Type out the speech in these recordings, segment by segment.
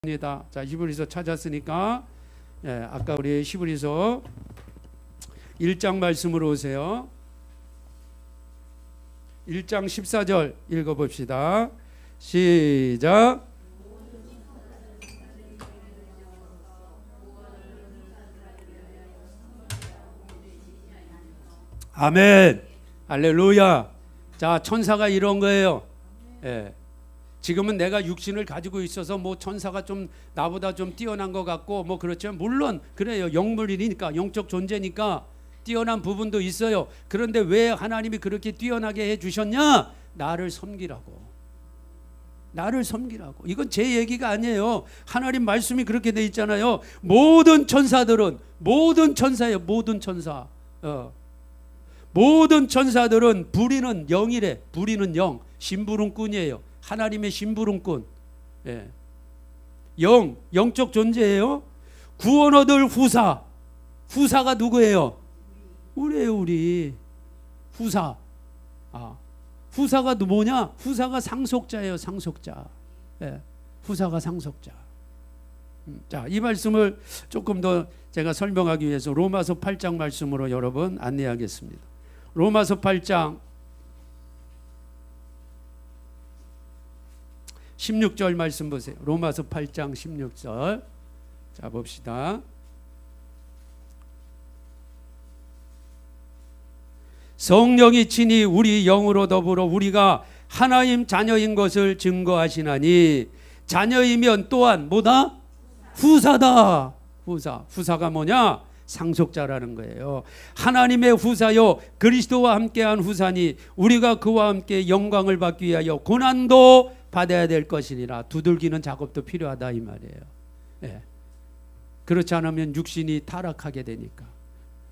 입니다. 자, 히브리서 찾았으니까 아까 우리 히브리서 1장 말씀으로 오세요. 1장 14절 읽어봅시다. 시작. 아멘. 할렐루야. 자, 천사가 이런 거예요. 지금은 내가 육신을 가지고 있어서 뭐 천사가 좀 나보다 좀 뛰어난 것 같고 뭐 그렇죠. 물론 그래요. 영물이니까, 영적 존재니까 뛰어난 부분도 있어요. 그런데 왜 하나님이 그렇게 뛰어나게 해주셨냐? 나를 섬기라고. 나를 섬기라고. 이건 제 얘기가 아니에요. 하나님 말씀이 그렇게 돼 있잖아요. 모든 천사들은, 모든 천사예요. 모든 천사. 모든 천사들은 부리는 영이래. 부리는 영. 심부름꾼이에요. 하나님의 심부름꾼. 영적 존재예요. 구원 얻을 후사. 후사가 누구예요? 우리예요, 우리. 후사. 후사가 뭐냐? 후사가 상속자예요, 상속자. 후사가 상속자. 자, 이 말씀을 조금 더 제가 설명하기 위해서 로마서 8장 말씀으로 여러분 안내하겠습니다. 로마서 8장 16절 말씀 보세요. 로마서 8장 16절. 자, 봅시다. 성령이 친히 우리 영으로 더불어 우리가 하나님 자녀인 것을 증거하시나니, 자녀이면 또한 뭐다? 후사다. 후사. 후사가 뭐냐? 상속자라는 거예요. 하나님의 후사요 그리스도와 함께한 후사니 우리가 그와 함께 영광을 받기 위하여 고난도 받아야 될 것이니라. 두들기는 작업도 필요하다 이 말이에요. 그렇지 않으면 육신이 타락하게 되니까.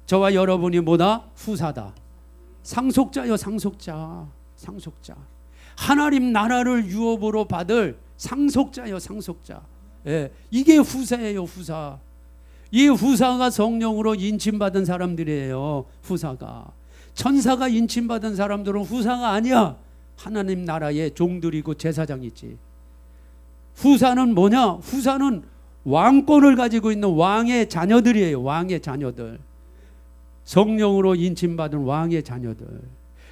저와 여러분이 뭐다? 후사다. 상속자요, 상속자. 상속자. 하나님 나라를 유업으로 받을 상속자요, 상속자. 이게 후사예요, 후사. 이 후사가 성령으로 인침받은 사람들이에요. 후사가. 천사가 인침받은 사람들은 후사가 아니야. 하나님 나라의 종들이고 제사장이지. 후사는 뭐냐? 후사는 왕권을 가지고 있는 왕의 자녀들이에요. 왕의 자녀들. 성령으로 인침받은 왕의 자녀들.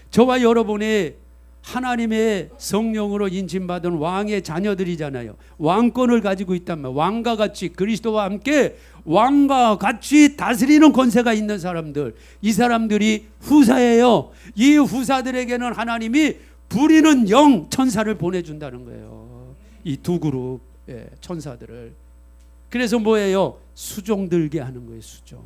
저와 여러분이 하나님의 성령으로 인침받은 왕의 자녀들이잖아요. 왕권을 가지고 있단 말이에요. 왕과 같이, 그리스도와 함께 왕과 같이 다스리는 권세가 있는 사람들. 이 사람들이 후사예요. 이 후사들에게는 하나님이 부리는 영, 천사를 보내준다는 거예요. 이 두 그룹 천사들을. 그래서 뭐예요? 수종 들게 하는 거예요. 수종.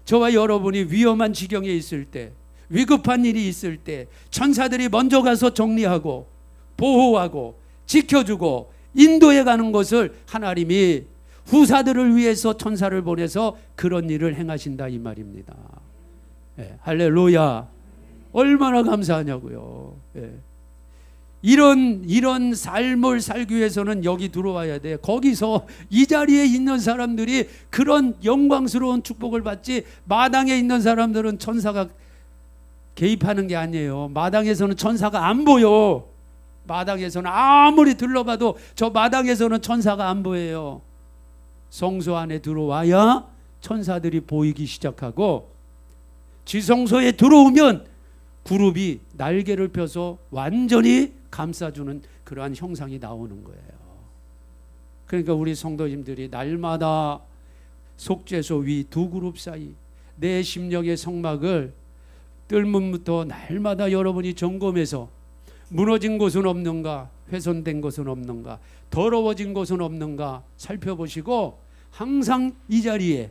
저와 여러분이 위험한 지경에 있을 때, 위급한 일이 있을 때 천사들이 먼저 가서 정리하고 보호하고 지켜주고 인도해 가는 것을 하나님이 후사들을 위해서 천사를 보내서 그런 일을 행하신다 이 말입니다. 할렐루야. 얼마나 감사하냐고요. 이런 삶을 살기 위해서는 여기 들어와야 돼. 거기서 이 자리에 있는 사람들이 그런 영광스러운 축복을 받지, 마당에 있는 사람들은 천사가 개입하는 게 아니에요. 마당에서는 천사가 안 보여. 마당에서는 아무리 둘러봐도 저 마당에서는 천사가 안 보여요. 성소 안에 들어와야 천사들이 보이기 시작하고, 지성소에 들어오면 그룹이 날개를 펴서 완전히 감싸주는 그러한 형상이 나오는 거예요. 그러니까 우리 성도님들이 날마다 속죄소 위 두 그룹 사이 내 심령의 성막을 뜰문부터 날마다 여러분이 점검해서 무너진 곳은 없는가, 훼손된 곳은 없는가, 더러워진 곳은 없는가 살펴보시고, 항상 이 자리에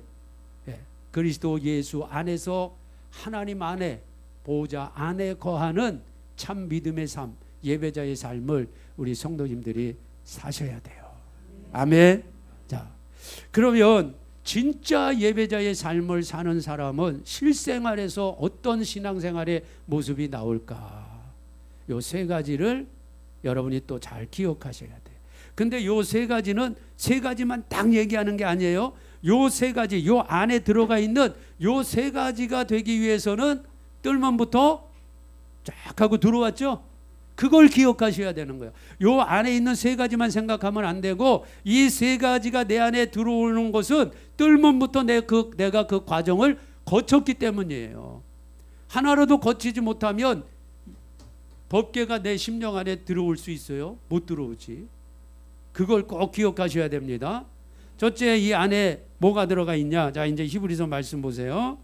그리스도 예수 안에서 하나님 안에 보호자 안에 거하는 참 믿음의 삶, 예배자의 삶을 우리 성도님들이 사셔야 돼요. 아멘. 자, 그러면 진짜 예배자의 삶을 사는 사람은 실생활에서 어떤 신앙생활의 모습이 나올까? 요 세 가지를 여러분이 또 잘 기억하셔야 돼요. 근데 요 세 가지는 세 가지만 딱 얘기하는 게 아니에요. 요 세 가지, 요 안에 들어가 있는 요 세 가지가 되기 위해서는 뜰문부터 쫙 하고 들어왔죠. 그걸 기억하셔야 되는 거예요. 요 안에 있는 세 가지만 생각하면 안 되고 이 세 가지가 내 안에 들어오는 것은 뜰문부터 내가 그 과정을 거쳤기 때문이에요. 하나라도 거치지 못하면 법궤가 내 심령 안에 들어올 수 있어요? 못 들어오지. 그걸 꼭 기억하셔야 됩니다. 첫째, 이 안에 뭐가 들어가 있냐? 자, 이제 히브리서 말씀 보세요.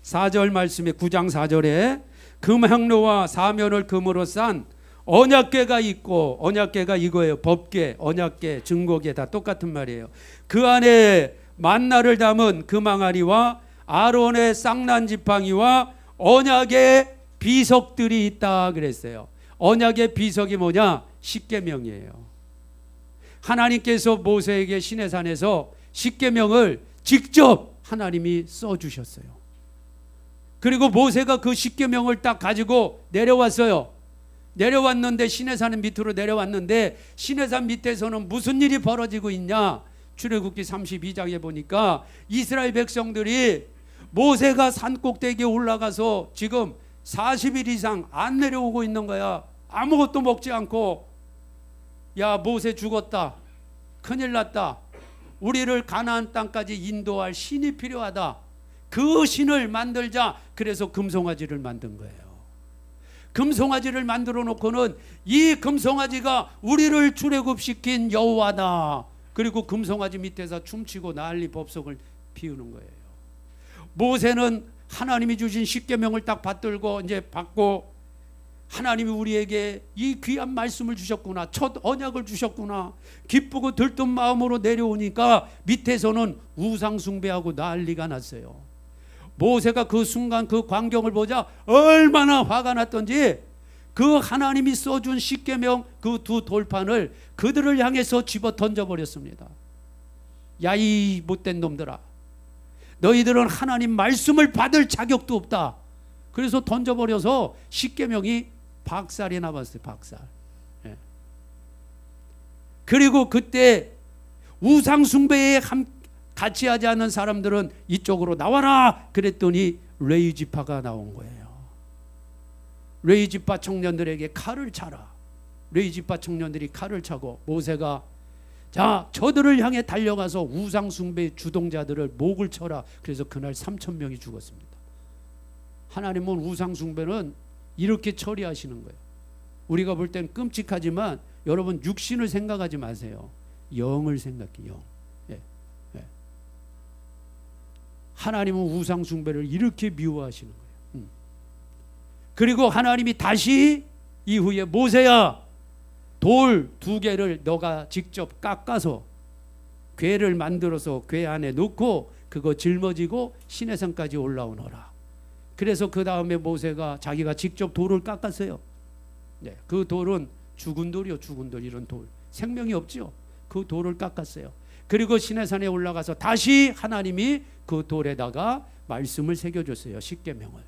4절 말씀에 9장 4절에 금향로와 사면을 금으로 싼 언약궤가 있고, 언약궤가 이거예요. 법궤, 언약궤, 증거궤 다 똑같은 말이에요. 그 안에 만나를 담은 금항아리와 아론의 쌍난 지팡이와 언약의 비석들이 있다 그랬어요. 언약의 비석이 뭐냐? 십계명이에요. 하나님께서 모세에게 시내산에서 십계명을 직접 하나님이 써주셨어요. 그리고 모세가 그 십계명을 딱 가지고 내려왔어요. 내려왔는데 시내산 밑으로 내려왔는데 시내산 밑에서는 무슨 일이 벌어지고 있냐? 출애굽기 32장에 보니까 이스라엘 백성들이 모세가 산 꼭대기에 올라가서 지금 40일 이상 안 내려오고 있는 거야. 아무것도 먹지 않고, 야, 모세 죽었다. 큰일 났다. 우리를 가나안 땅까지 인도할 신이 필요하다. 그 신을 만들자. 그래서 금송아지를 만든 거예요. 금송아지를 만들어 놓고는 이 금송아지가 우리를 출애굽시킨 여호와다. 그리고 금송아지 밑에서 춤추고 난리 법석을 피우는 거예요. 모세는 하나님이 주신 십계명을 딱 받들고 이제 받고, 하나님이 우리에게 이 귀한 말씀을 주셨구나, 첫 언약을 주셨구나, 기쁘고 들뜬 마음으로 내려오니까 밑에서는 우상 숭배하고 난리가 났어요. 모세가 그 순간 그 광경을 보자 얼마나 화가 났던지 그 하나님이 써준 십계명 그 두 돌판을 그들을 향해서 집어 던져버렸습니다. 야, 이 못된 놈들아, 너희들은 하나님 말씀을 받을 자격도 없다. 그래서 던져버려서 십계명이 박살이 나봤어요. 박살. 예. 그리고 그때 우상 숭배에 같이 하지 않는 사람들은 이쪽으로 나와라 그랬더니 레위 지파가 나온 거예요. 레위 지파 청년들에게 칼을 차라. 레위 지파 청년들이 칼을 차고 모세가 자, 저들을 향해 달려가서 우상 숭배 주동자들을 목을 쳐라. 그래서 그날 3,000명이 죽었습니다. 하나님은 우상 숭배는 이렇게 처리하시는 거예요. 우리가 볼 땐 끔찍하지만 여러분, 육신을 생각하지 마세요. 영을 생각해요. 영. 예. 예. 하나님은 우상 숭배를 이렇게 미워하시는 거예요. 그리고 하나님이 다시 이후에 모세야, 돌 2개를 너가 직접 깎아서 궤를 만들어서 궤 안에 넣고 그거 짊어지고 시내산까지 올라오너라. 그래서 그 다음에 모세가 자기가 직접 돌을 깎았어요. 네, 그 돌은 죽은 돌이요. 죽은 돌. 이런 돌 생명이 없죠. 그 돌을 깎았어요. 그리고 시내산에 올라가서 다시 하나님이 그 돌에다가 말씀을 새겨줬어요. 십계명을.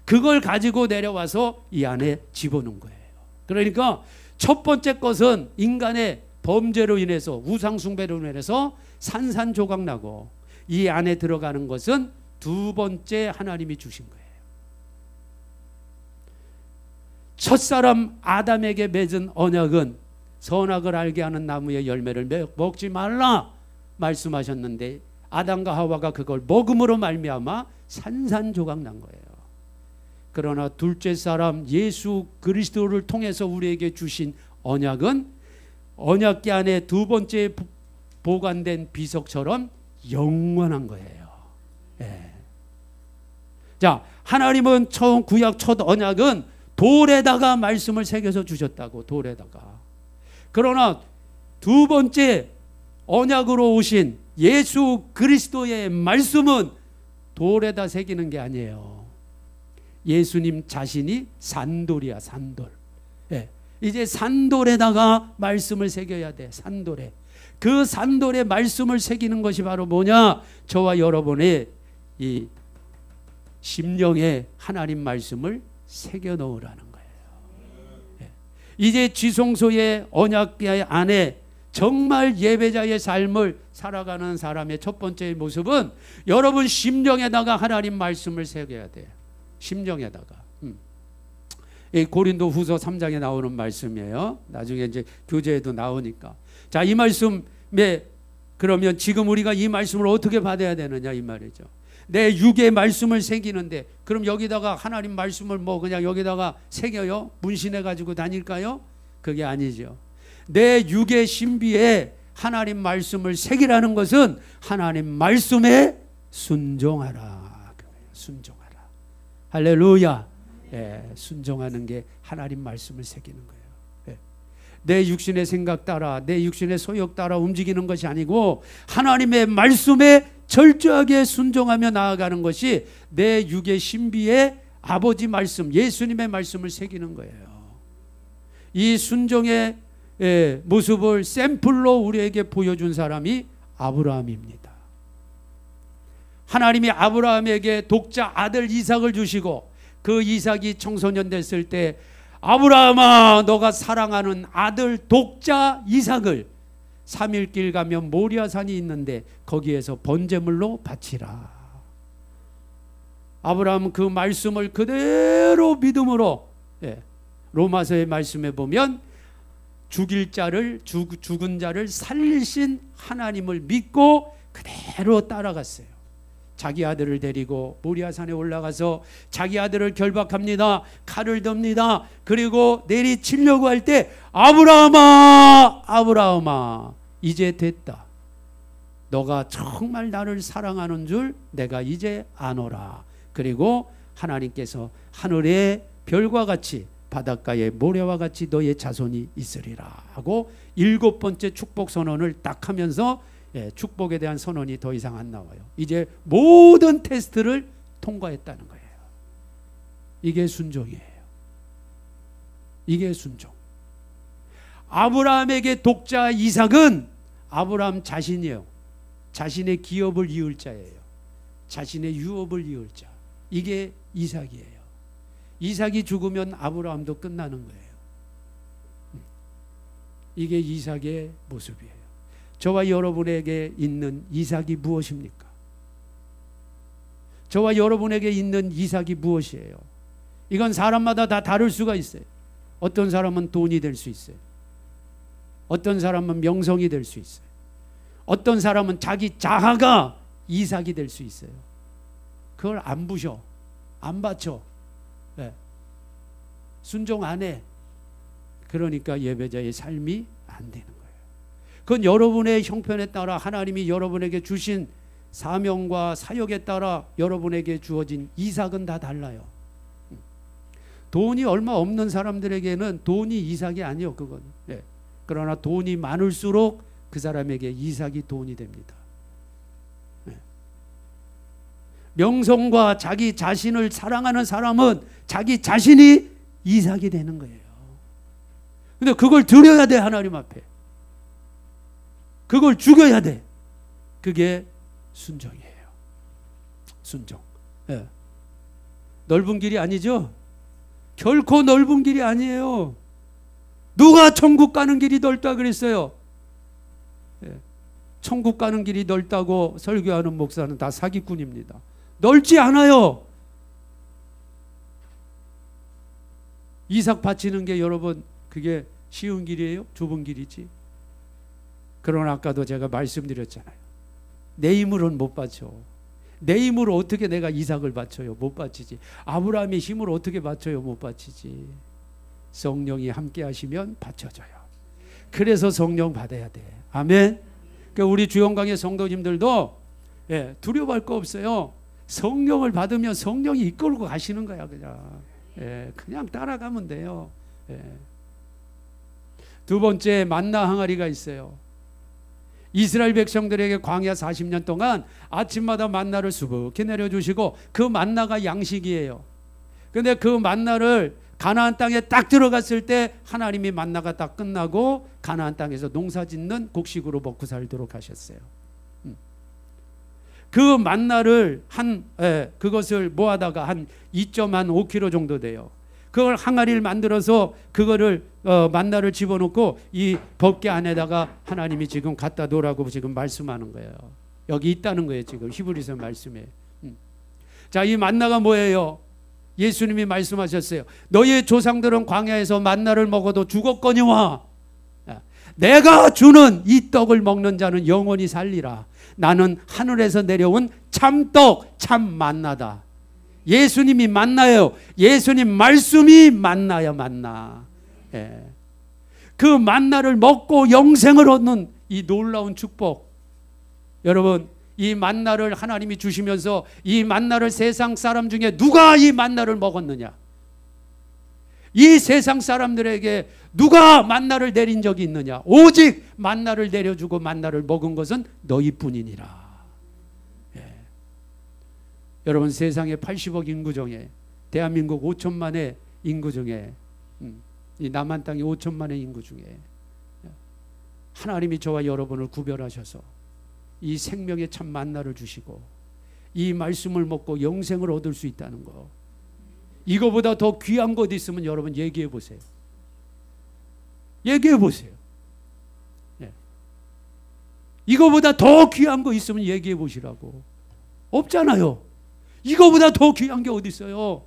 그걸 가지고 내려와서 이 안에 집어넣은 거예요. 그러니까 첫 번째 것은 인간의 범죄로 인해서, 우상 숭배로 인해서 산산조각 나고, 이 안에 들어가는 것은 두 번째 하나님이 주신 거예요. 첫사람 아담에게 맺은 언약은 선악을 알게 하는 나무의 열매를 먹지 말라 말씀하셨는데, 아담과 하와가 그걸 먹음으로 말미암아 산산조각 난 거예요. 그러나 둘째 사람 예수 그리스도를 통해서 우리에게 주신 언약은 언약궤 안에 두 번째 보관된 비석처럼 영원한 거예요. 예. 자, 하나님은 처음 구약 첫 언약은 돌에다가 말씀을 새겨서 주셨다고. 돌에다가. 그러나 두 번째 언약으로 오신 예수 그리스도의 말씀은 돌에다 새기는 게 아니에요. 예수님 자신이 산돌이야. 산돌. 예. 이제 산돌에다가 말씀을 새겨야 돼. 산돌에. 그 산돌에 말씀을 새기는 것이 바로 뭐냐? 저와 여러분의 이 심령에 하나님 말씀을 새겨 넣으라는 거예요. 예. 이제 지성소의 언약궤 안에 정말 예배자의 삶을 살아가는 사람의 첫 번째 모습은 여러분 심령에다가 하나님 말씀을 새겨야 돼요. 심령에다가. 이 고린도 후서 3장에 나오는 말씀이에요. 나중에 이제 교재에도 나오니까. 자, 이 말씀에 그러면 지금 우리가 이 말씀을 어떻게 받아야 되느냐 이 말이죠. 내 육의 말씀을 새기는데 그럼 여기다가 하나님 말씀을 뭐 그냥 여기다가 새겨요? 문신해 가지고 다닐까요? 그게 아니죠. 내 육의 신비에 하나님 말씀을 새기라는 것은 하나님 말씀에 순종하라. 순종하라. 할렐루야. 예, 순종하는 게 하나님 말씀을 새기는 거예요. 예. 내 육신의 생각 따라 내 육신의 소욕 따라 움직이는 것이 아니고 하나님의 말씀에 철저하게 순종하며 나아가는 것이 내 육의 신비에 아버지 말씀 예수님의 말씀을 새기는 거예요. 이 순종의 모습을 샘플로 우리에게 보여준 사람이 아브라함입니다. 하나님이 아브라함에게 독자 아들 이삭을 주시고 그 이삭이 청소년 됐을 때 아브라함아 너가 사랑하는 아들 독자 이삭을 3일 길 가면 모리아산이 있는데 거기에서 번제물로 바치라. 아브라함은 그 말씀을 그대로 믿음으로 로마서의 말씀에 보면 죽일 자를 죽은 자를 살리신 하나님을 믿고 그대로 따라갔어요. 자기 아들을 데리고 모리아산에 올라가서 자기 아들을 결박합니다. 칼을 듭니다. 그리고 내리치려고 할 때 아브라함아 아브라함아 이제 됐다. 너가 정말 나를 사랑하는 줄 내가 이제 아노라. 그리고 하나님께서 하늘의 별과 같이 바닷가의 모래와 같이 너의 자손이 있으리라 하고 7번째 축복 선언을 딱 하면서 축복에 대한 선언이 더 이상 안 나와요. 이제 모든 테스트를 통과했다는 거예요. 이게 순종이에요. 이게 순종. 아브라함에게 독자 이삭은 아브라함 자신이에요. 자신의 기업을 이을 자예요. 자신의 유업을 이을 자. 이게 이삭이에요. 이삭이 죽으면 아브라함도 끝나는 거예요. 이게 이삭의 모습이에요. 저와 여러분에게 있는 이삭이 무엇입니까? 저와 여러분에게 있는 이삭이 무엇이에요? 이건 사람마다 다 다를 수가 있어요. 어떤 사람은 돈이 될 수 있어요. 어떤 사람은 명성이 될 수 있어요. 어떤 사람은 자기 자아가 이삭이 될 수 있어요. 그걸 안 부셔. 안 바쳐. 네. 순종 안 해. 그러니까 예배자의 삶이 안 되는 거예요. 그건 여러분의 형편에 따라 하나님이 여러분에게 주신 사명과 사역에 따라 여러분에게 주어진 이삭은 다 달라요. 돈이 얼마 없는 사람들에게는 돈이 이삭이 아니요. 그건. 네. 그러나 돈이 많을수록 그 사람에게 이삭이 돈이 됩니다. 네. 명성과 자기 자신을 사랑하는 사람은 자기 자신이 이삭이 되는 거예요. 근데 그걸 드려야 돼. 하나님 앞에. 그걸 죽여야 돼. 그게 순종이에요. 순종. 네. 넓은 길이 아니죠? 결코 넓은 길이 아니에요. 누가 천국 가는 길이 넓다 그랬어요? 네. 천국 가는 길이 넓다고 설교하는 목사는 다 사기꾼입니다. 넓지 않아요. 이삭 바치는 게 여러분 그게 쉬운 길이에요? 좁은 길이지. 그러나 아까도 제가 말씀드렸잖아요. 내 힘으로는 못 바쳐. 내 힘으로 어떻게 내가 이삭을 바쳐요? 못 바치지. 아브라함의 힘으로 어떻게 바쳐요? 못 바치지. 성령이 함께 하시면 바쳐져요. 그래서 성령 받아야 돼. 아멘. 그러니까 우리 주영강의 성도님들도 두려워할 거 없어요. 성령을 받으면 성령이 이끌고 가시는 거야. 그냥 따라가면 돼요. 두 번째 만나 항아리가 있어요. 이스라엘 백성들에게 광야 40년 동안 아침마다 만나를 수북히 내려주시고 그 만나가 양식이에요. 그런데 그 만나를 가나안 땅에 딱 들어갔을 때 하나님이 만나가 딱 끝나고 가나안 땅에서 농사 짓는 곡식으로 먹고 살도록 하셨어요. 그 만나를 그것을 모아다가 한 2.5kg 정도 돼요. 그걸 항아리를 만들어서 그거를 만나를 집어넣고 이 법궤 안에다가 하나님이 지금 갖다 놓으라고 지금 말씀하는 거예요. 여기 있다는 거예요. 지금 히브리서 말씀에. 자, 이 만나가 뭐예요? 예수님이 말씀하셨어요. 너희의 조상들은 광야에서 만나를 먹어도 죽었거니와 내가 주는 이 떡을 먹는 자는 영원히 살리라. 나는 하늘에서 내려온 참떡 참 만나다. 예수님이 만나요. 예수님 말씀이 만나야 만나. 예. 그 만나를 먹고 영생을 얻는 이 놀라운 축복. 여러분, 이 만나를 하나님이 주시면서 이 만나를 세상 사람 중에 누가 이 만나를 먹었느냐? 이 세상 사람들에게 누가 만나를 내린 적이 있느냐? 오직 만나를 내려주고 만나를 먹은 것은 너희뿐이니라. 예. 여러분, 세상의 80억 인구 중에 대한민국 5천만의 인구 중에 이 남한 땅의 5천만의 인구 중에 하나님이 저와 여러분을 구별하셔서 이 생명의 참 만나를 주시고 이 말씀을 먹고 영생을 얻을 수 있다는 거, 이거보다 더 귀한 것 있으면 여러분 얘기해 보세요. 얘기해 보세요. 예. 이거보다 더 귀한 거 있으면 얘기해 보시라고. 없잖아요. 이거보다 더 귀한 게 어디 있어요?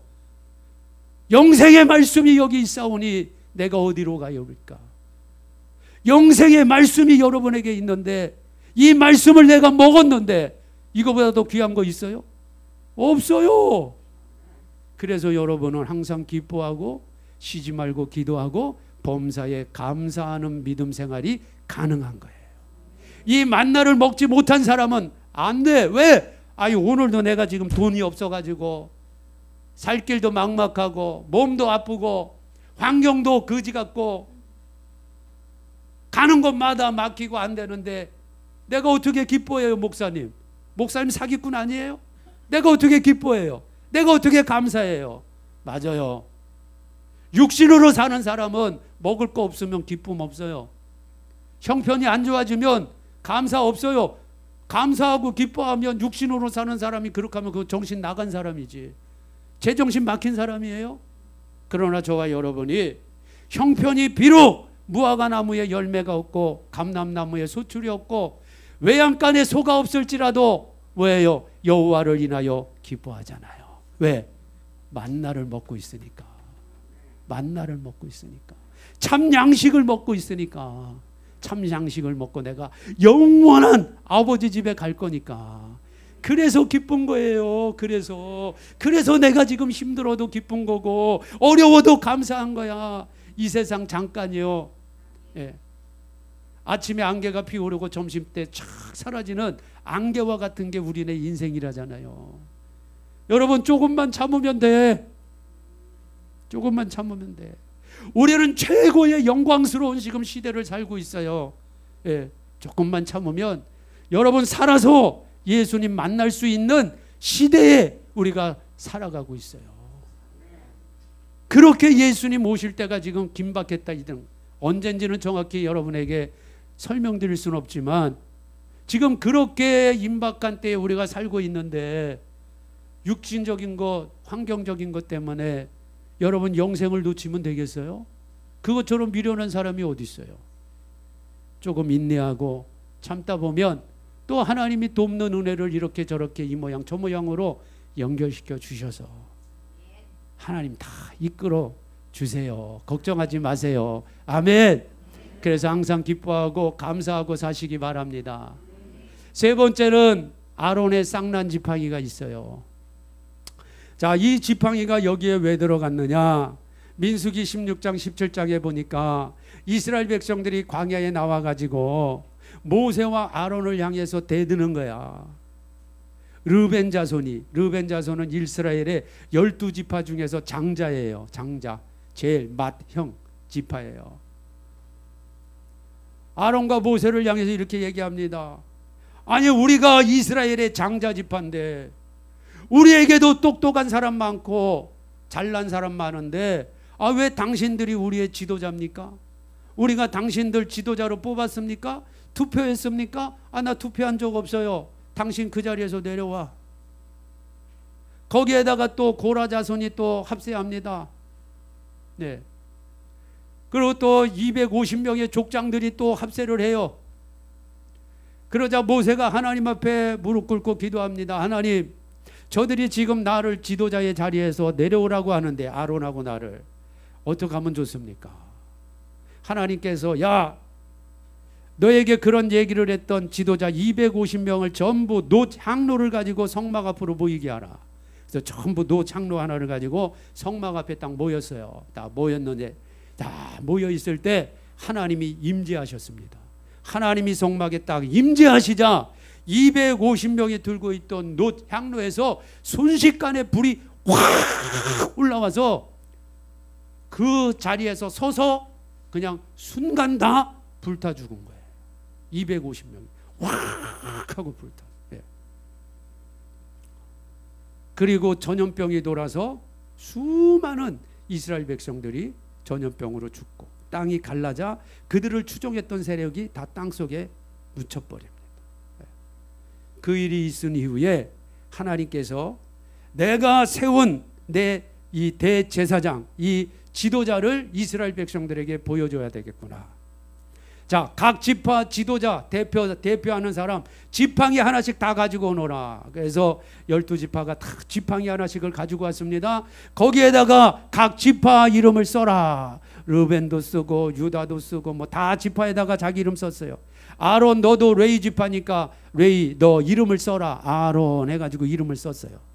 영생의 말씀이 여기 있사오니 내가 어디로 가요일까? 영생의 말씀이 여러분에게 있는데 이 말씀을 내가 먹었는데 이거보다 더 귀한 거 있어요? 없어요. 그래서 여러분은 항상 기뻐하고 쉬지 말고 기도하고 범사에 감사하는 믿음 생활이 가능한 거예요. 이 만나를 먹지 못한 사람은 안 돼. 왜? 아유, 오늘도 내가 지금 돈이 없어가지고 살 길도 막막하고 몸도 아프고 환경도 거지 같고 가는 곳마다 막히고 안 되는데 내가 어떻게 기뻐해요, 목사님? 목사님 사기꾼 아니에요? 내가 어떻게 기뻐해요? 내가 어떻게 감사해요? 맞아요. 육신으로 사는 사람은 먹을 거 없으면 기쁨 없어요. 형편이 안 좋아지면 감사 없어요. 감사하고 기뻐하면 육신으로 사는 사람이 그렇게 하면 그 정신 나간 사람이지. 제정신 막힌 사람이에요. 그러나 저와 여러분이 형편이 비록 무화과 나무에 열매가 없고 감람나무에 소출이 없고 외양간에 소가 없을지라도 왜요? 여호와를 인하여 기뻐하잖아요. 왜? 만나를 먹고 있으니까. 만나를 먹고 있으니까. 참 양식을 먹고 있으니까. 참 양식을 먹고 내가 영원한 아버지 집에 갈 거니까. 그래서 기쁜 거예요. 그래서 내가 지금 힘들어도 기쁜 거고 어려워도 감사한 거야. 이 세상 잠깐이요. 예. 아침에 안개가 피어오르고 점심때 촥 사라지는 안개와 같은 게 우리네 인생이라잖아요. 여러분, 조금만 참으면 돼. 조금만 참으면 돼. 우리는 최고의 영광스러운 지금 시대를 살고 있어요. 예. 조금만 참으면 여러분 살아서 예수님 만날 수 있는 시대에 우리가 살아가고 있어요. 그렇게 예수님 오실 때가 지금 긴박했다 이등 언젠지는 정확히 여러분에게 설명드릴 수는 없지만 지금 그렇게 임박한 때에 우리가 살고 있는데 육신적인 것, 환경적인 것 때문에 여러분 영생을 놓치면 되겠어요? 그것처럼 미련한 사람이 어디 있어요? 조금 인내하고 참다 보면 또 하나님이 돕는 은혜를 이렇게 저렇게 이 모양 저 모양으로 연결시켜 주셔서 하나님 다 이끌어 주세요. 걱정하지 마세요. 아멘. 그래서 항상 기뻐하고 감사하고 사시기 바랍니다. 세 번째는 아론의 쌍난 지팡이가 있어요. 자, 이 지팡이가 여기에 왜 들어갔느냐? 민수기 16장 17장에 보니까 이스라엘 백성들이 광야에 나와가지고 모세와 아론을 향해서 대드는 거야. 르벤 자손은 이스라엘의 12지파 중에서 장자예요. 장자, 제일 맏형 지파예요. 아론과 모세를 향해서 이렇게 얘기합니다. 아니, 우리가 이스라엘의 장자 지파인데 우리에게도 똑똑한 사람 많고 잘난 사람 많은데 왜 당신들이 우리의 지도자입니까? 우리가 당신들 지도자로 뽑았습니까? 투표했습니까? 나 투표한 적 없어요. 당신 그 자리에서 내려와. 거기에다가 또 고라 자손이 또 합세합니다. 네. 그리고 또 250명의 족장들이 또 합세를 해요. 그러자 모세가 하나님 앞에 무릎 꿇고 기도합니다. 하나님, 저들이 지금 나를 지도자의 자리에서 내려오라고 하는데 아론하고 나를 어떻게 하면 좋습니까? 하나님께서 야 너에게 그런 얘기를 했던 지도자 250명을 전부 노 향로를 가지고 성막 앞으로 모이게 하라. 그래서 전부 노 향로 하나를 가지고 성막 앞에 딱 모였어요. 다 모였는데 다 모여 있을 때 하나님이 임재하셨습니다. 하나님이 성막에 딱 임재하시자 250명이 들고 있던 노 향로에서 순식간에 불이 확 올라와서 그 자리에서 서서 그냥 순간 다 불타 죽은 거예요. 250명이 확 하고 불타. 예. 그리고 전염병이 돌아서 수많은 이스라엘 백성들이 전염병으로 죽고 땅이 갈라져 그들을 추종했던 세력이 다 땅속에 묻혀버립니다. 예. 그 일이 있은 이후에 하나님께서 내가 세운 내 이 대제사장, 이 지도자를 이스라엘 백성들에게 보여줘야 되겠구나. 자, 각 지파 지도자 대표하는 사람 지팡이 하나씩 다 가지고 오너라. 그래서 12지파가 다 지팡이 하나씩을 가지고 왔습니다. 거기에다가 각 지파 이름을 써라. 르벤도 쓰고 유다도 쓰고 뭐 다 지파에다가 자기 이름 썼어요. 아론 너도 레위 지파니까 레위 너 이름을 써라. 아론 해가지고 이름을 썼어요.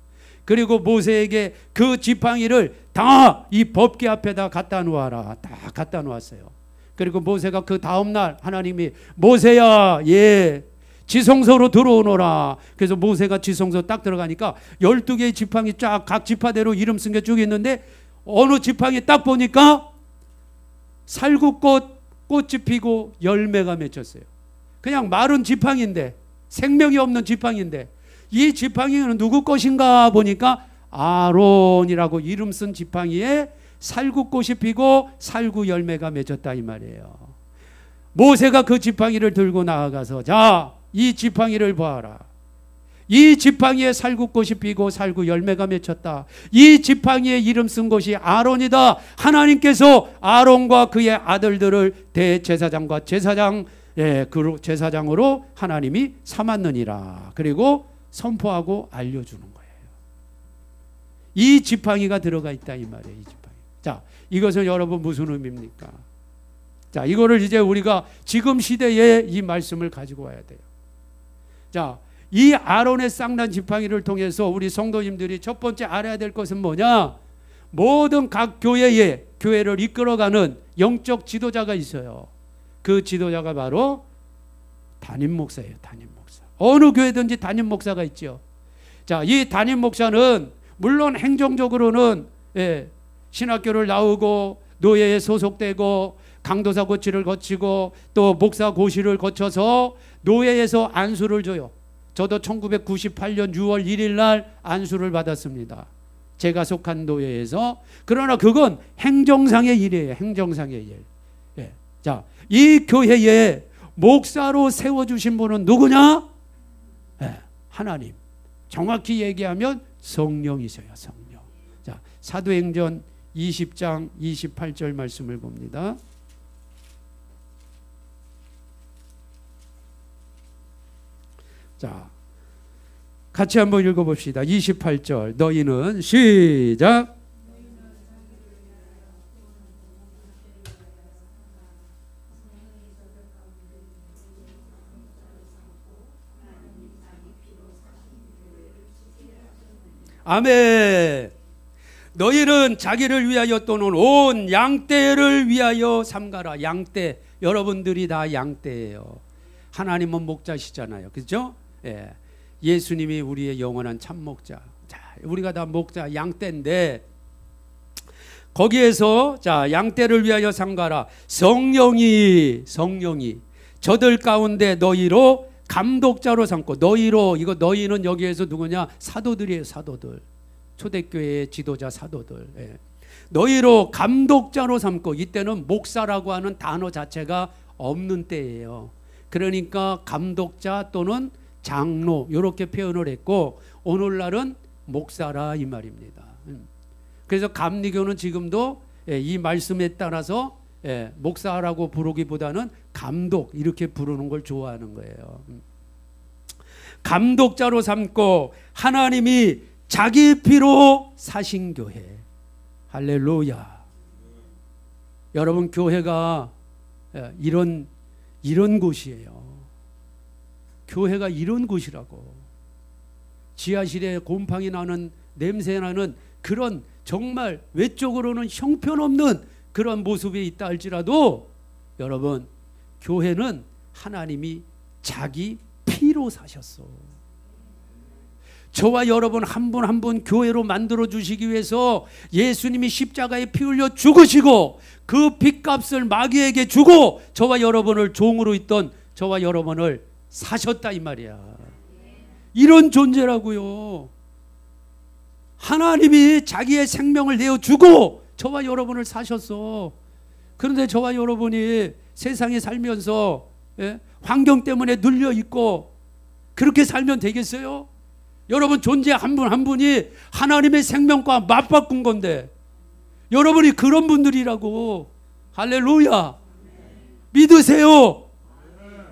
그리고 모세에게 그 지팡이를 다 이 법궤 앞에다 갖다 놓아라. 다 갖다 놓았어요. 그리고 모세가 그 다음날 하나님이 모세야 예 지성소로 들어오너라. 그래서 모세가 지성소 딱 들어가니까 12개의 지팡이 쫙 각 지파대로 이름 쓴 게 쭉 있는데 어느 지팡이 딱 보니까 살구꽃 꽃이 피고 열매가 맺혔어요. 그냥 마른 지팡이인데 생명이 없는 지팡이인데 이 지팡이는 누구 것인가 보니까 아론이라고 이름 쓴 지팡이에 살구꽃이 피고 살구 열매가 맺었다 이 말이에요. 모세가 그 지팡이를 들고 나아가서 자, 이 지팡이를 보아라. 이 지팡이에 살구꽃이 피고 살구 열매가 맺혔다. 이 지팡이에 이름 쓴 것이 아론이다. 하나님께서 아론과 그의 아들들을 대제사장과 제사장으로 하나님이 삼았느니라. 그리고 선포하고 알려주는 거예요. 이 지팡이가 들어가 있다 이 말이에요. 이 지팡이. 자, 이것은 여러분 무슨 의미입니까? 자, 이거를 이제 우리가 지금 시대에 이 말씀을 가지고 와야 돼요. 자, 이 아론의 쌍난 지팡이를 통해서 우리 성도님들이 첫 번째 알아야 될 것은 뭐냐? 모든 각 교회를 이끌어가는 영적 지도자가 있어요. 그 지도자가 바로 담임 목사예요. 담임 목사. 어느 교회든지 담임 목사가 있죠. 자, 이 담임 목사는 물론 행정적으로는 신학교를 나오고 노예에 소속되고 강도사 고치를 거치고 또 목사 고시를 거쳐서 노예에서 안수를 줘요. 저도 1998년 6월 1일 날 안수를 받았습니다. 제가 속한 노예에서. 그러나 그건 행정상의 일이에요. 행정상의 일. 예. 자, 이 교회에 목사로 세워주신 분은 누구냐? 예. 하나님. 정확히 얘기하면 성령이세요. 성령. 자, 사도행전 20장 28절 말씀을 봅니다. 자, 같이 한번 읽어봅시다. 28절 너희는 시작. 아멘. 너희는 자기를 위하여 또는 온 양떼를 위하여 삼가라. 양떼. 여러분들이 다 양떼예요. 하나님은 목자시잖아요. 그렇죠? 예. 예수님이 우리의 영원한 참목자. 자, 우리가 다 목자 양떼인데 거기에서 자, 양떼를 위하여 삼가라. 성령이 저들 가운데 너희로 감독자로 삼고 너희로 이거 너희는 여기에서 누구냐? 사도들이에요. 사도들. 초대교회의 지도자 사도들. 예. 너희로 감독자로 삼고 이때는 목사라고 하는 단어 자체가 없는 때예요. 그러니까 감독자 또는 장로 이렇게 표현을 했고 오늘날은 목사라 이 말입니다. 그래서 감리교는 지금도 이 말씀에 따라서 목사라고 부르기보다는 감독 이렇게 부르는 걸 좋아하는 거예요. 감독자로 삼고 하나님이 자기 피로 사신 교회. 할렐루야. 여러분, 교회가 이런 곳이에요. 교회가 이런 곳이라고. 지하실에 곰팡이 나는, 냄새 나는 그런 정말 외적으로는 형편없는 그런 모습이 있다 할지라도 여러분, 교회는 하나님이 자기 피로 사셨어. 저와 여러분 한 분 한 분 교회로 만들어 주시기 위해서 예수님이 십자가에 피 흘려 죽으시고 그 핏값을 마귀에게 주고 저와 여러분을 종으로 있던 저와 여러분을 사셨다 이 말이야. 이런 존재라고요. 하나님이 자기의 생명을 내어주고 저와 여러분을 사셨어. 그런데 저와 여러분이 세상에 살면서 환경 때문에 눌려있고 그렇게 살면 되겠어요? 여러분, 존재 한 분 한 분이 하나님의 생명과 맞바꾼 건데 여러분이 그런 분들이라고. 할렐루야. 믿으세요.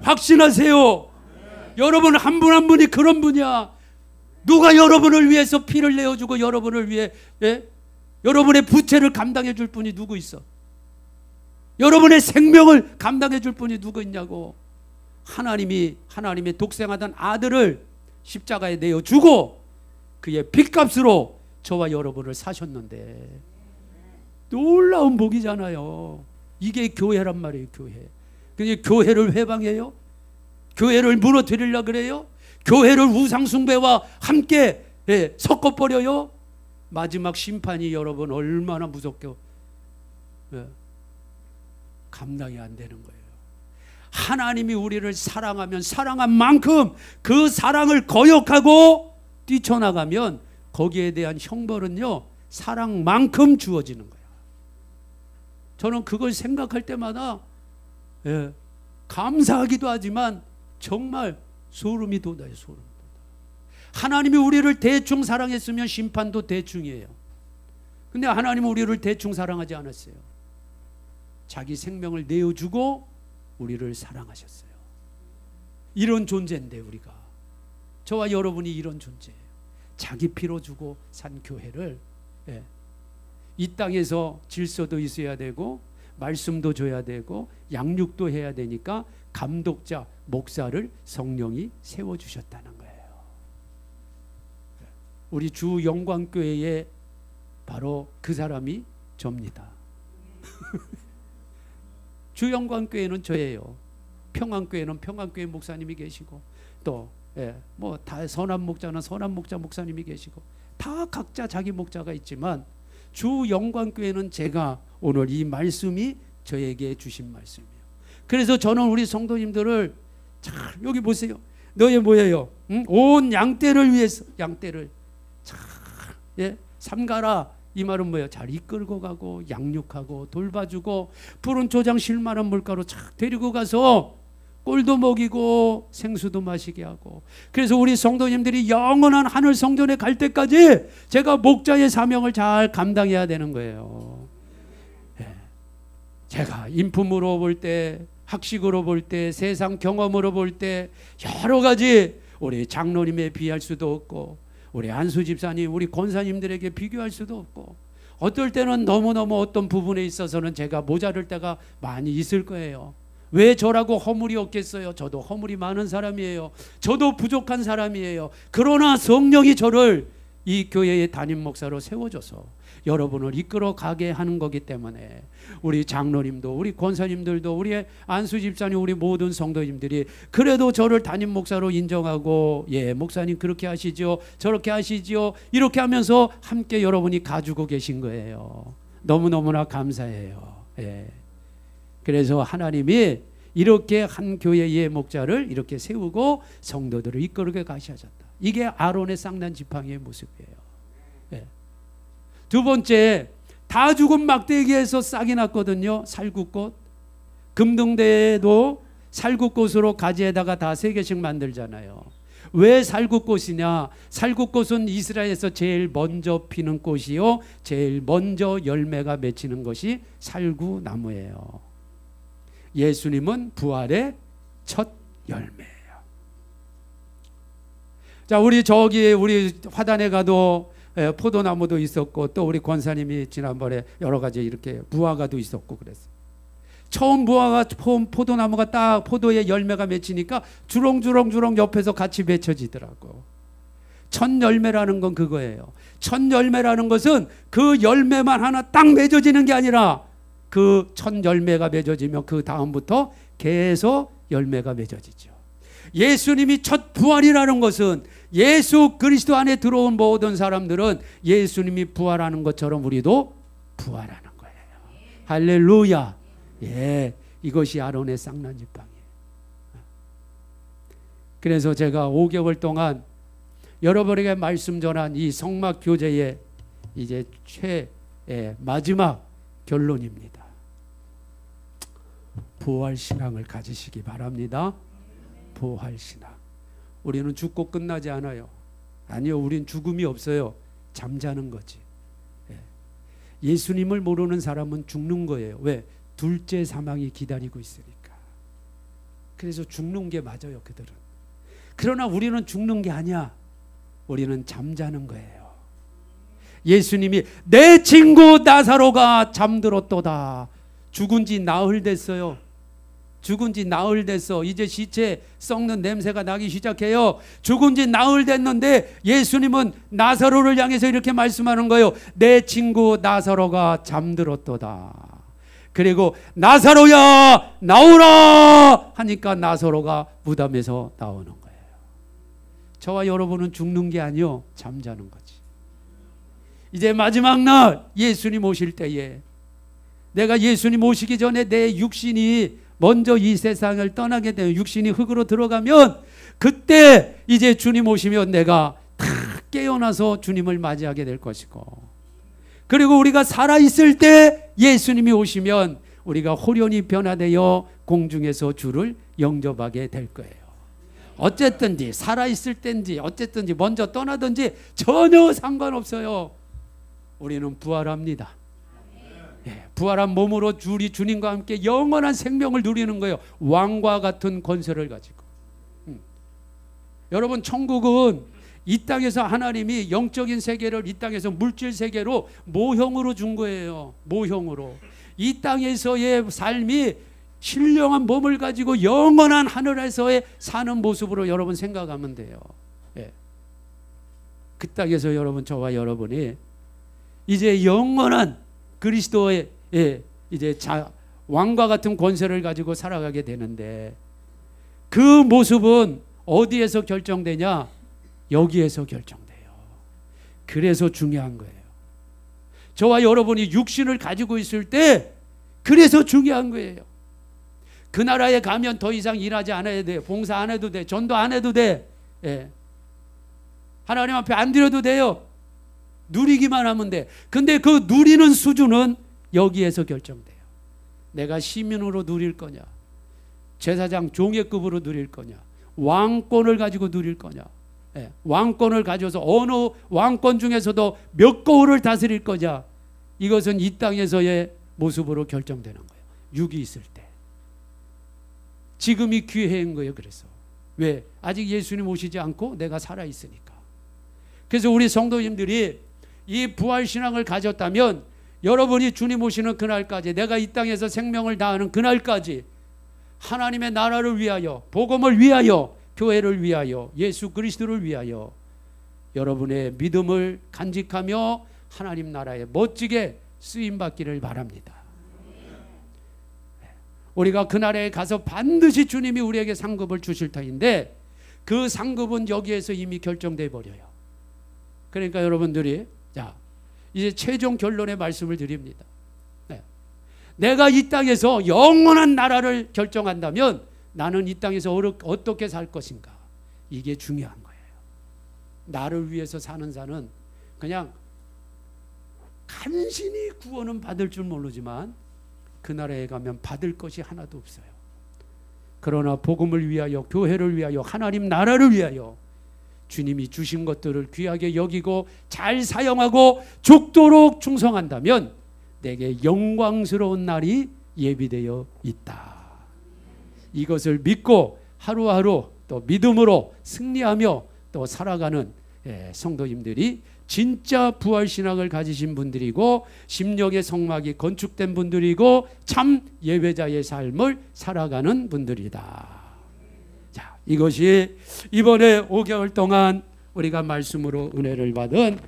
확신하세요. 여러분 한 분 한 분이 그런 분이야. 누가 여러분을 위해서 피를 내어주고 여러분을 위해 여러분의 부채를 감당해 줄 분이 누구 있어? 여러분의 생명을 감당해 줄 분이 누구 있냐고. 하나님의 독생하던 아들을 십자가에 내어주고 그의 핏값으로 저와 여러분을 사셨는데 놀라운 복이잖아요. 이게 교회란 말이에요. 교회. 근데 교회를 회방해요? 교회를 무너뜨리려고 그래요? 교회를 우상숭배와 함께 섞어버려요? 마지막 심판이 여러분 얼마나 무섭게 감당이 안 되는 거예요. 하나님이 우리를 사랑하면 사랑한 만큼 그 사랑을 거역하고 뛰쳐나가면 거기에 대한 형벌은요, 사랑만큼 주어지는 거야. 저는 그걸 생각할 때마다 감사하기도 하지만 정말 소름이 돋아요. 소름 돋아. 하나님이 우리를 대충 사랑했으면 심판도 대충이에요. 근데 하나님은 우리를 대충 사랑하지 않았어요. 자기 생명을 내어주고 우리를 사랑하셨어요. 이런 존재인데 우리가, 저와 여러분이 이런 존재예요. 자기 피로 주고 산 교회를 이 땅에서 질서도 있어야 되고 말씀도 줘야 되고 양육도 해야 되니까 감독자, 목사를 성령이 세워주셨다는 거예요. 우리 주 영광교회에 바로 그 사람이 접니다. 주 영광교회는 저예요. 평안교회는 평안교회 목사님이 계시고 또 다 선한 목자는 선한 목자 목사님이 계시고 다 각자 자기 목자가 있지만 주 영광교회는 제가 오늘 이 말씀이 저에게 주신 말씀이에요. 그래서 저는 우리 성도님들을 잘 여기 보세요. 너희 뭐예요? 응? 온 양떼를 위해서 양떼를 잘 삼가라. 이 말은 뭐예요? 잘 이끌고 가고 양육하고 돌봐주고 푸른 초장 실만한 물가로 착 데리고 가서 꿀도 먹이고 생수도 마시게 하고. 그래서 우리 성도님들이 영원한 하늘 성전에 갈 때까지 제가 목자의 사명을 잘 감당해야 되는 거예요. 제가 인품으로 볼 때, 학식으로 볼 때, 세상 경험으로 볼 때 여러 가지 우리 장로님에 비할 수도 없고 우리 안수 집사님, 우리 권사님들에게 비교할 수도 없고 어떨 때는 너무너무 어떤 부분에 있어서는 제가 모자랄 때가 많이 있을 거예요. 왜 저라고 허물이 없겠어요? 저도 허물이 많은 사람이에요. 저도 부족한 사람이에요. 그러나 성령이 저를 이 교회의 담임 목사로 세워줘서 여러분을 이끌어 가게 하는 거기 때문에 우리 장로님도 우리 권사님들도 우리 안수 집사님 우리 모든 성도님들이 그래도 저를 담임 목사로 인정하고 목사님 그렇게 하시죠, 저렇게 하시죠, 이렇게 하면서 함께 여러분이 가지고 계신 거예요. 너무너무나 감사해요. 그래서 하나님이 이렇게 한 교회의 목자를 이렇게 세우고 성도들을 이끌게 가셔졌다. 이게 아론의 쌍난 지팡이의 모습이에요. 두 번째, 다 죽은 막대기에서 싹이 났거든요. 살구꽃. 금등대에도 살구꽃으로 가지에다가 다 3개씩 만들잖아요. 왜 살구꽃이냐? 살구꽃은 이스라엘에서 제일 먼저 피는 꽃이요, 제일 먼저 열매가 맺히는 것이 살구나무예요. 예수님은 부활의 첫 열매예요. 자, 우리 저기 우리 화단에 가도 포도나무도 있었고 또 우리 권사님이 지난번에 여러 가지 이렇게 무화과도 있었고 그랬어요. 처음 무화과 포도나무가 딱 포도에 열매가 맺히니까 주렁주렁 옆에서 같이 맺혀지더라고. 첫 열매라는 건 그거예요. 첫 열매라는 것은 그 열매만 하나 딱 맺어지는 게 아니라 그 첫 열매가 맺어지면 그 다음부터 계속 열매가 맺어지죠. 예수님이 첫 부활이라는 것은 예수 그리스도 안에 들어온 모든 사람들은 예수님이 부활하는 것처럼 우리도 부활하는 거예요. 할렐루야. 예, 이것이 아론의 쌍난지팡이에요. 그래서 제가 5개월 동안 여러분에게 말씀 전한 이 성막 교제의 이제 마지막 결론입니다. 부활 신앙을 가지시기 바랍니다. 부활 신앙. 우리는 죽고 끝나지 않아요. 아니요, 우린 죽음이 없어요. 잠자는 거지. 예수님을 모르는 사람은 죽는 거예요. 왜? 둘째 사망이 기다리고 있으니까. 그래서 죽는 게 맞아요, 그들은. 그러나 우리는 죽는 게 아니야. 우리는 잠자는 거예요. 예수님이 내 친구 나사로가 잠들었도다. 죽은 지 나흘 됐어요. 죽은 지 나흘 됐어. 이제 시체 썩는 냄새가 나기 시작해요. 죽은 지 나흘 됐는데 예수님은 나사로를 향해서 이렇게 말씀하는 거예요. 내 친구 나사로가 잠들었도다. 그리고 나사로야 나오라 하니까 나사로가 무덤에서 나오는 거예요. 저와 여러분은 죽는 게 아니요, 잠자는 거지. 이제 마지막 날 예수님 오실 때에 내가 예수님 오시기 전에 내 육신이 먼저 이 세상을 떠나게 되면 육신이 흙으로 들어가면 그때 이제 주님 오시면 내가 다 깨어나서 주님을 맞이하게 될 것이고, 그리고 우리가 살아있을 때 예수님이 오시면 우리가 호련히 변화되어 공중에서 주를 영접하게 될 거예요. 어쨌든지 살아있을 때인지 어쨌든지 먼저 떠나든지 전혀 상관없어요. 우리는 부활합니다. 예, 부활한 몸으로 우리 주님과 함께 영원한 생명을 누리는 거예요. 왕과 같은 권세를 가지고. 여러분, 천국은 이 땅에서 하나님이 영적인 세계를 이 땅에서 물질 세계로 모형으로 준 거예요. 모형으로. 이 땅에서의 삶이 신령한 몸을 가지고 영원한 하늘에서의 사는 모습으로 여러분 생각하면 돼요. 예. 그 땅에서 여러분, 저와 여러분이 이제 영원한 그리스도의 이제 왕과 같은 권세를 가지고 살아가게 되는데, 그 모습은 어디에서 결정되냐? 여기에서 결정돼요. 그래서 중요한 거예요. 저와 여러분이 육신을 가지고 있을 때 그래서 중요한 거예요. 그 나라에 가면 더 이상 일하지 않아야 돼. 봉사 안 해도 돼. 전도 안 해도 돼. 예. 하나님 앞에 안 드려도 돼요. 누리기만 하면 돼. 근데 그 누리는 수준은 여기에서 결정돼요. 내가 시민으로 누릴 거냐, 제사장 종회급으로 누릴 거냐, 왕권을 가지고 누릴 거냐, 예. 왕권을 가져서 어느 왕권 중에서도 몇 거울을 다스릴 거냐, 이것은 이 땅에서의 모습으로 결정되는 거예요. 육이 있을 때. 지금이 기회인 거예요. 그래서 왜? 아직 예수님 오시지 않고 내가 살아있으니까. 그래서 우리 성도님들이 이 부활신앙을 가졌다면 여러분이 주님 오시는 그날까지, 내가 이 땅에서 생명을 다하는 그날까지 하나님의 나라를 위하여, 복음을 위하여, 교회를 위하여, 예수 그리스도를 위하여 여러분의 믿음을 간직하며 하나님 나라에 멋지게 쓰임받기를 바랍니다. 우리가 그날에 가서 반드시 주님이 우리에게 상급을 주실 터인데 그 상급은 여기에서 이미 결정돼 버려요. 그러니까 여러분들이 자, 이제 최종 결론의 말씀을 드립니다. 네. 내가 이 땅에서 영원한 나라를 결정한다면 나는 이 땅에서 어떻게 살 것인가, 이게 중요한 거예요. 나를 위해서 사는 자는 그냥 간신히 구원은 받을 줄 모르지만 그 나라에 가면 받을 것이 하나도 없어요. 그러나 복음을 위하여, 교회를 위하여, 하나님 나라를 위하여 주님이 주신 것들을 귀하게 여기고 잘 사용하고 죽도록 충성한다면 내게 영광스러운 날이 예비되어 있다. 이것을 믿고 하루하루 또 믿음으로 승리하며 또 살아가는 성도님들이 진짜 부활신앙을 가지신 분들이고 심령의 성막이 건축된 분들이고 참 예배자의 삶을 살아가는 분들이다. 자, 이것이 이번에 5개월 동안 우리가 말씀으로 은혜를 받은